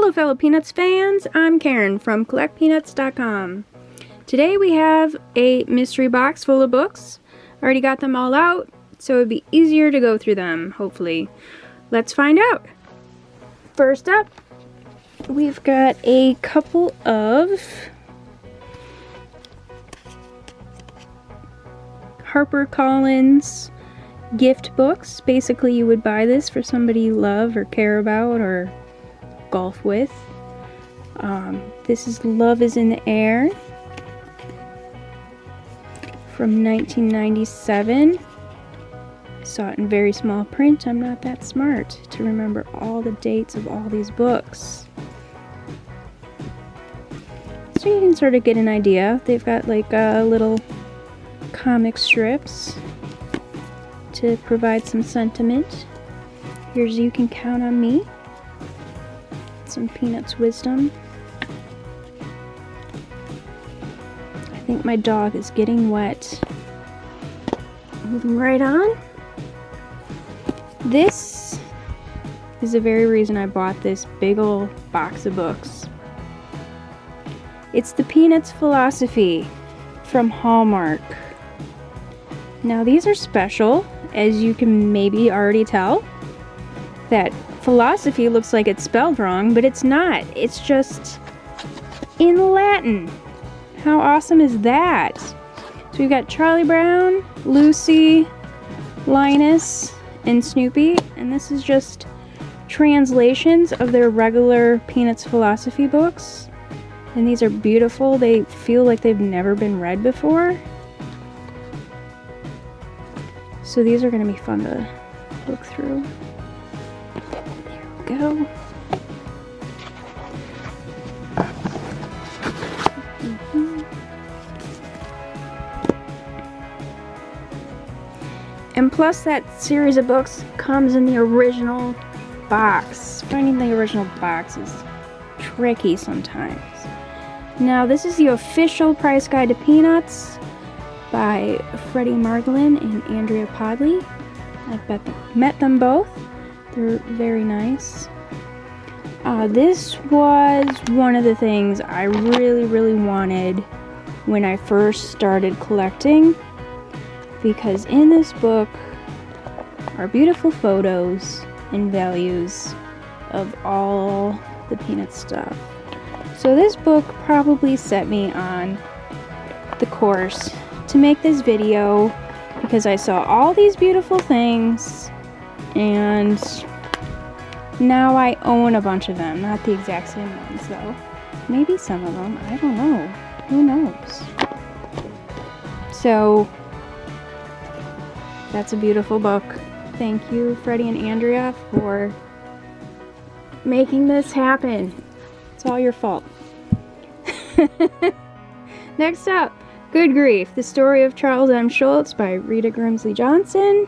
Hello fellow Peanuts fans, I'm Karen from CollectPeanuts.com. Today we have a mystery box full of books. I already got them all out, so it'd be easier to go through them, hopefully. Let's find out. First up, we've got a couple of HarperCollins gift books. Basically, you would buy this for somebody you love or care about or golf with. This is Love is in the Air from 1997. Saw it in very small print. I'm not that smart to remember all the dates of all these books. So you can sort of get an idea. They've got like little comic strips to provide some sentiment. Here's You Can Count on Me. Some Peanuts wisdom. I think my dog is getting wet. Moving right on. This is the very reason I bought this big old box of books. It's the Peanuts Philosophy from Hallmark. Now these are special, as you can maybe already tell. That philosophy looks like it's spelled wrong, but it's not. It's just in Latin. How awesome is that? So we've got Charlie Brown, Lucy, Linus, and Snoopy, and this is just translations of their regular Peanuts Philosophy books. And these are beautiful. They feel like they've never been read before. So these are going to be fun to look through. There we go. And plus that series of books comes in the original box. Finding the original box is tricky sometimes. Now this is the official price guide to Peanuts by Freddie Margolin and Andrea Podley. I've met them both. They're very nice. This was one of the things I really wanted when I first started collecting, because in this book are beautiful photos and values of all the Peanuts stuff. So this book probably set me on the course to make this video, because I saw all these beautiful things and now I own a bunch of them. Not the exact same ones though. Maybe some of them. I don't know. Who knows? So that's a beautiful book. Thank you, Freddie and Andrea, for making this happen. It's all your fault. Next up, Good Grief, The Story of Charles M. Schulz by Rita Grimsley Johnson.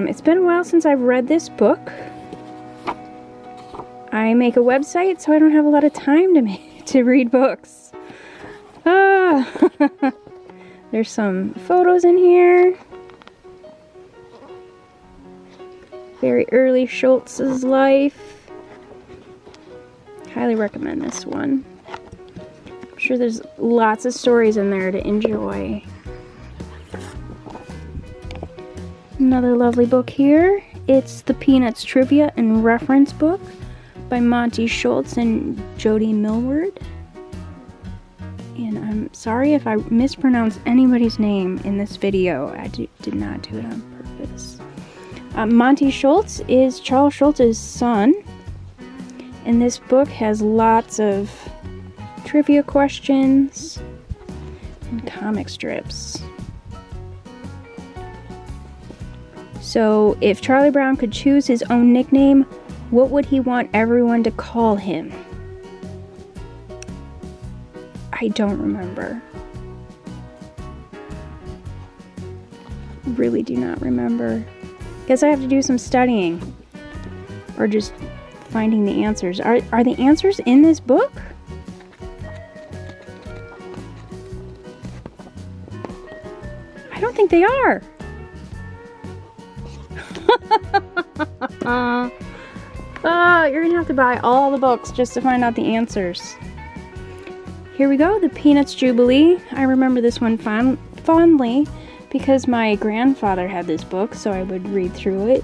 It's been a while since I've read this book. I make a website, so I don't have a lot of time to read books. There's some photos in here. Very early Schulz's life. Highly recommend this one. I'm sure there's lots of stories in there to enjoy. Another lovely book here. It's the Peanuts Trivia and Reference Book by Monty Schulz and Jody Millward. And I'm sorry if I mispronounce anybody's name in this video. I did not do it on purpose. Monty Schulz is Charles Schulz's son. And this book has lots of trivia questions and comic strips. So, if Charlie Brown could choose his own nickname, what would he want everyone to call him? I don't remember. Really do not remember. Guess I have to do some studying. Or just finding the answers. Are the answers in this book? I don't think they are. Oh, you're gonna have to buy all the books just to find out the answers. Here we go, the Peanuts Jubilee. I remember this one fondly because my grandfather had this book, so I would read through it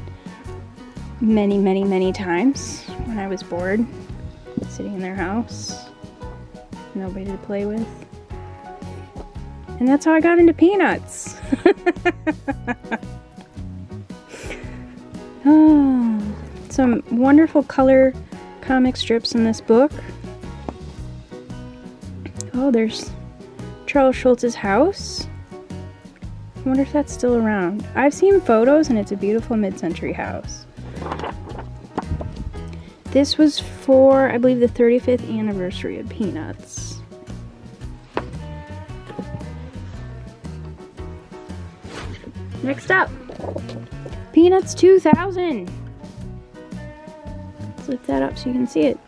many, many, many times when I was bored, sitting in their house, nobody to play with. And that's how I got into Peanuts. Oh, some wonderful color comic strips in this book. Oh, there's Charles Schulz's house. I wonder if that's still around. I've seen photos and it's a beautiful mid-century house. This was for, I believe, the 35th anniversary of Peanuts. Next up, Peanuts 2000. Let's lift that up so you can see it.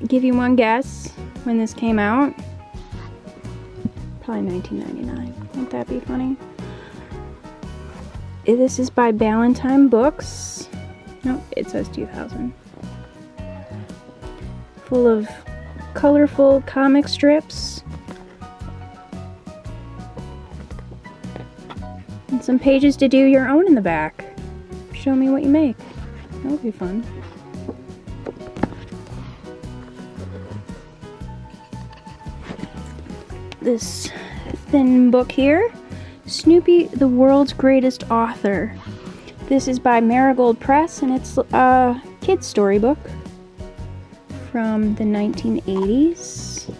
Give you one guess when this came out. Probably 1999. Won't that be funny? This is by Ballantine Books. No, it says 2000. Full of colorful comic strips. And some pages to do your own in the back. Show me what you make. That would be fun. This thin book here, Snoopy, the World's Greatest Author. This is by Marigold Press, and it's a kid's storybook from the 1980s.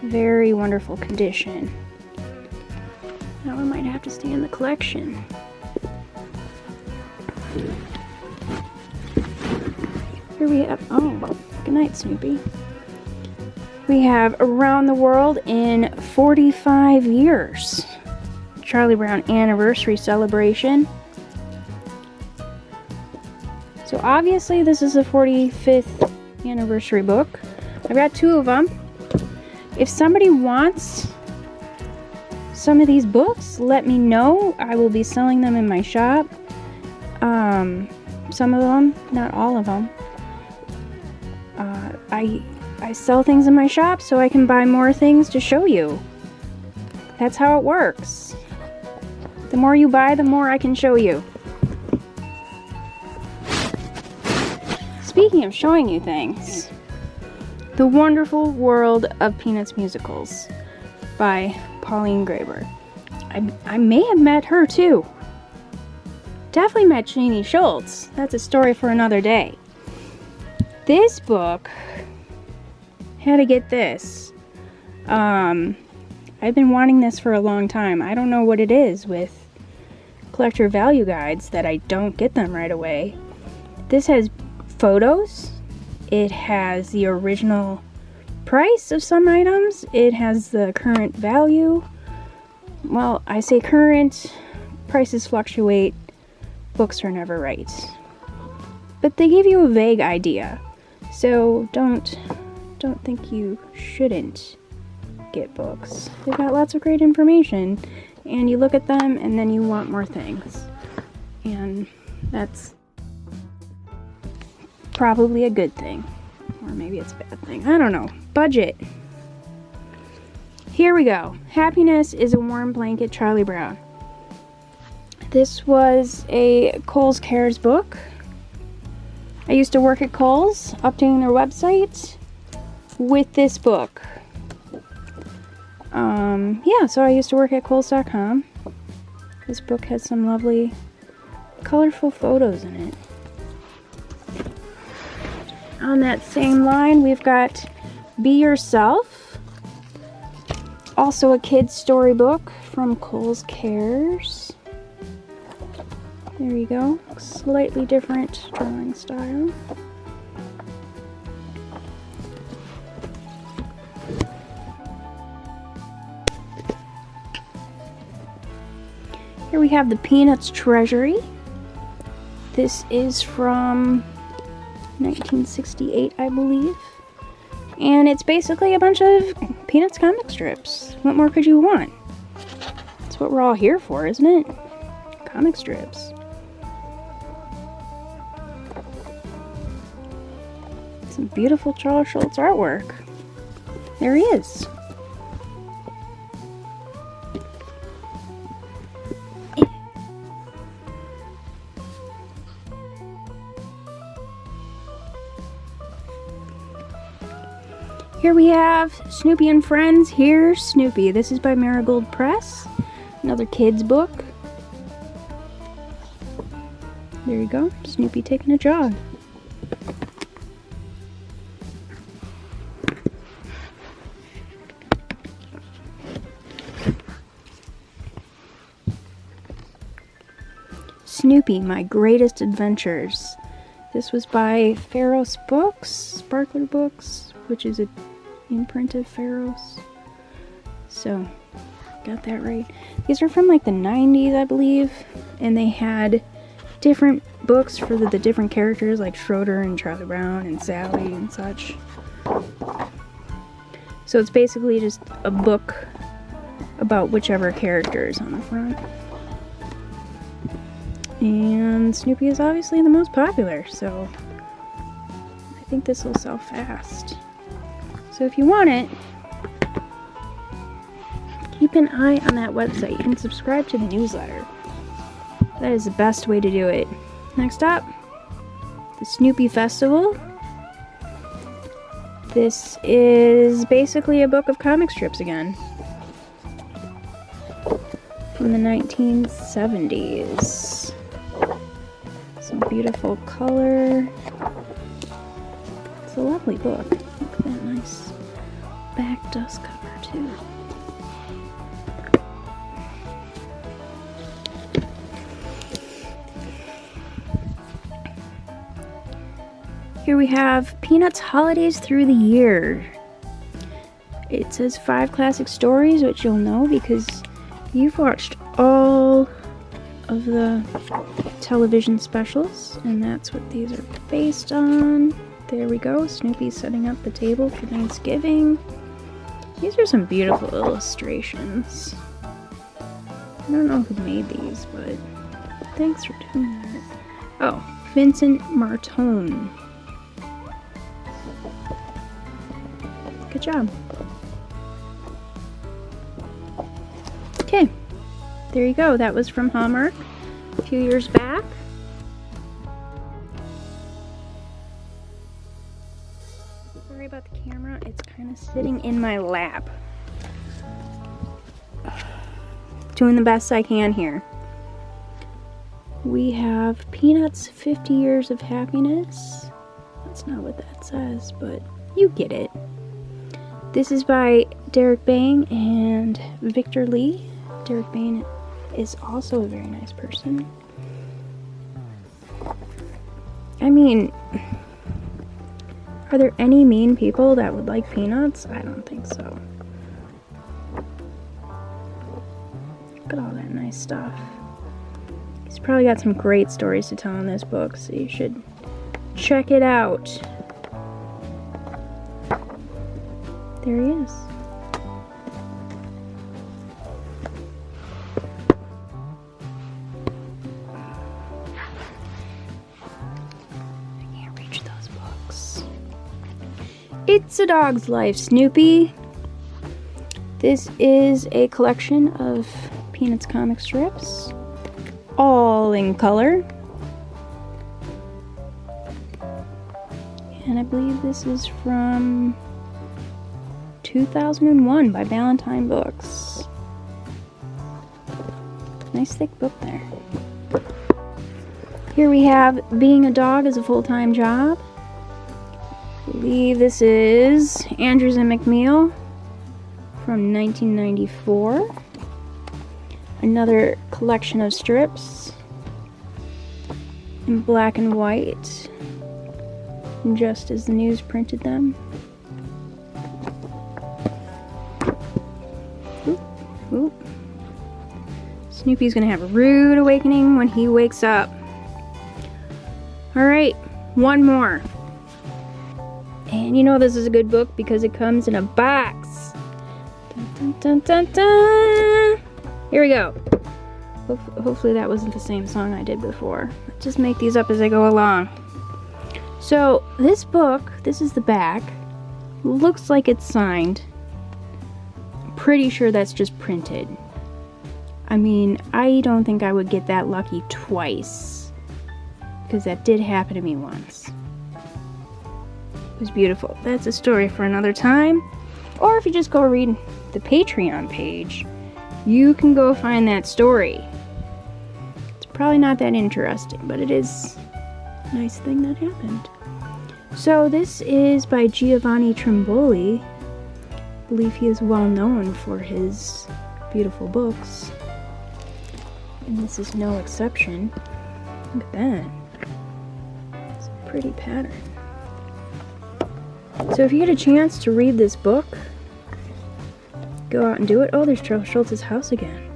Very wonderful condition. That one might have to stay in the collection. Here we have, oh, good night, Snoopy. We have Around the World in 45 Years. Charlie Brown Anniversary Celebration. So obviously this is a 45th anniversary book. I've got two of them. If somebody wants some of these books, let me know. I will be selling them in my shop. Some of them, not all of them. I sell things in my shop so I can buy more things to show you. That's how it works. The more you buy, the more I can show you. Speaking of showing you things, The Wonderful World of Peanuts Musicals by Pauline Graber. I may have met her too. Definitely met Jeannie Schultz. That's a story for another day. This book, how to get this. I've been wanting this for a long time. I don't know what it is with collector value guides that I don't get them right away. This has photos. It has the original price of some items. It has the current value. Well, I say current. Prices fluctuate. Books are never right. But they give you a vague idea. So don't think you shouldn't get books. They've got lots of great information, and you look at them and then you want more things. And that's probably a good thing. Or maybe it's a bad thing. I don't know. Budget. Here we go. Happiness is a Warm Blanket, Charlie Brown. This was a Kohl's Cares book. I used to work at Kohl's, updating their website with this book. Yeah, so I used to work at Kohls.com. This book has some lovely, colorful photos in it. On that same line, we've got Be Yourself. Also a kid's storybook from Kohl's Cares. There you go. Slightly different drawing style. Here we have the Peanuts Treasury. This is from 1968, I believe. And it's basically a bunch of Peanuts comic strips. What more could you want? That's what we're all here for, isn't it? Comic strips. Some beautiful Charles Schulz artwork. There he is. Here we have Snoopy and Friends. Here's Snoopy. This is by Marigold Press. Another kid's book. There you go. Snoopy taking a jog. Snoopy, My Greatest Adventures. This was by Pharos Books, Sparkler Books, which is an imprint of Pharos. So, got that right. These are from like the 90s, I believe, and they had different books for the different characters, like Schroeder and Charlie Brown and Sally and such. So it's basically just a book about whichever character is on the front. And Snoopy is obviously the most popular, so I think this will sell fast. So if you want it, keep an eye on that website and subscribe to the newsletter. That is the best way to do it. Next up, the Snoopy Festival. This is basically a book of comic strips again. From the 1970s. Some beautiful color. It's a lovely book. Look at that nice back dust cover too. Here we have Peanuts Holidays Through the Year. It says 5 classic stories, which you'll know because you've watched all of the television specials, and that's what these are based on. There we go. Snoopy's setting up the table for Thanksgiving. These are some beautiful illustrations. I don't know who made these, but thanks for doing that. Oh, Vincent Martone. Good job. Okay, there you go. That was from Hallmark a few years back. Sorry about the camera. It's kind of sitting in my lap. Doing the best I can here. We have Peanuts 50 Years of Happiness. That's not what that says, but you get it. This is by Derek Bang and Victor Lee. Derek Bang is also a very nice person. I mean, are there any mean people that would like Peanuts? I don't think so. Look at all that nice stuff. He's probably got some great stories to tell in this book, so you should check it out. There he is. I can't reach those books. It's a Dog's Life, Snoopy. This is a collection of Peanuts comic strips, all in color. And I believe this is from 2001 by Ballantine Books. Nice thick book there. Here we have Being a Dog is a Full-Time Job. I believe this is Andrews and McNeil from 1994. Another collection of strips in black and white, just as the news printed them. Ooh. Snoopy's gonna have a rude awakening when he wakes up. Alright, one more. And you know this is a good book because it comes in a box. Dun, dun, dun, dun, dun. Here we go. Hopefully that wasn't the same song I did before. Let's just make these up as I go along. So this book, this is the back, looks like it's signed. I'm pretty sure that's just printed. I mean, I don't think I would get that lucky twice, because that did happen to me once. It was beautiful. That's a story for another time. Or if you just go read the Patreon page, you can go find that story. It's probably not that interesting, but it is a nice thing that happened. So this is by Giovanni Trimboli. I believe he is well known for his beautiful books. And this is no exception. Look at that. It's a pretty pattern. So if you get a chance to read this book, go out and do it. Oh, there's Charles Schultz's house again.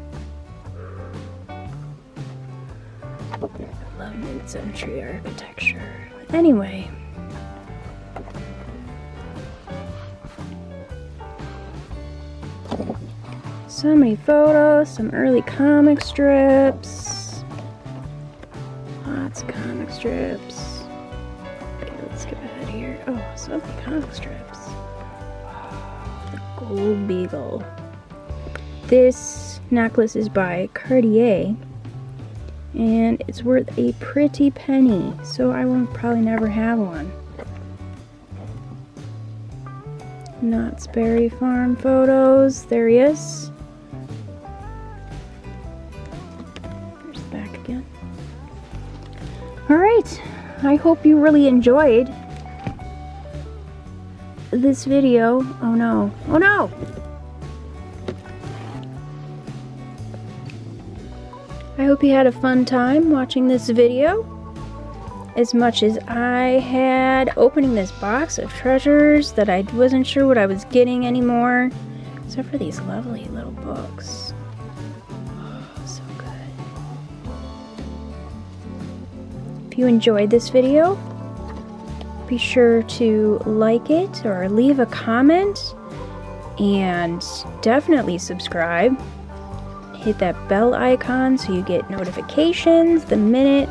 I love mid-century architecture. Anyway. So many photos, some early comic strips. Lots of comic strips. Okay, let's skip ahead here. Oh, so many comic strips. The Gold Beagle. This necklace is by Cartier, and it's worth a pretty penny, so I will probably never have one. Knott's Berry Farm photos. There he is. There's the back again. Alright, I hope you really enjoyed this video. Oh no. Oh no! I hope you had a fun time watching this video, as much as I had opening this box of treasures that I wasn't sure what I was getting anymore, except for these lovely little books. Oh, so good. If you enjoyed this video, be sure to like it or leave a comment, and definitely subscribe. Hit that bell icon so you get notifications the minute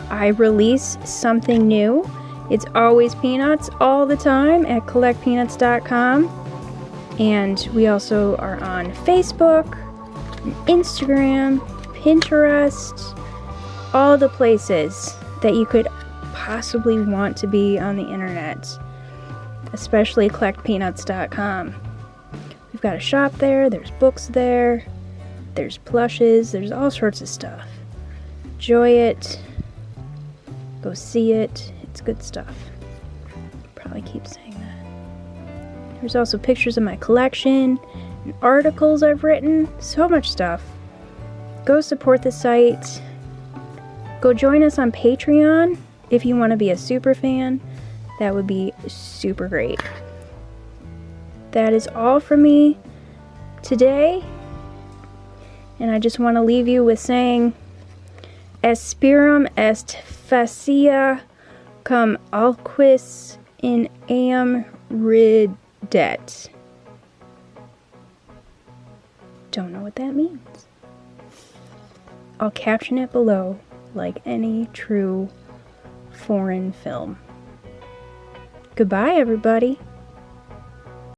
I release something new. It's always peanuts all the time at CollectPeanuts.com. And we also are on Facebook, Instagram, Pinterest, all the places that you could possibly want to be on the internet, especially CollectPeanuts.com. We've got a shop there, there's books there, there's plushes, there's all sorts of stuff. Enjoy it. Go see it. It's good stuff. Probably keep saying that. There's also pictures of my collection and articles I've written. So much stuff. Go support the site. Go join us on Patreon if you want to be a super fan. That would be super great. That is all for me today. And I just want to leave you with saying, Aspirum est facia cum alquis in eam ridet. Don't know what that means. I'll caption it below like any true foreign film. Goodbye, everybody.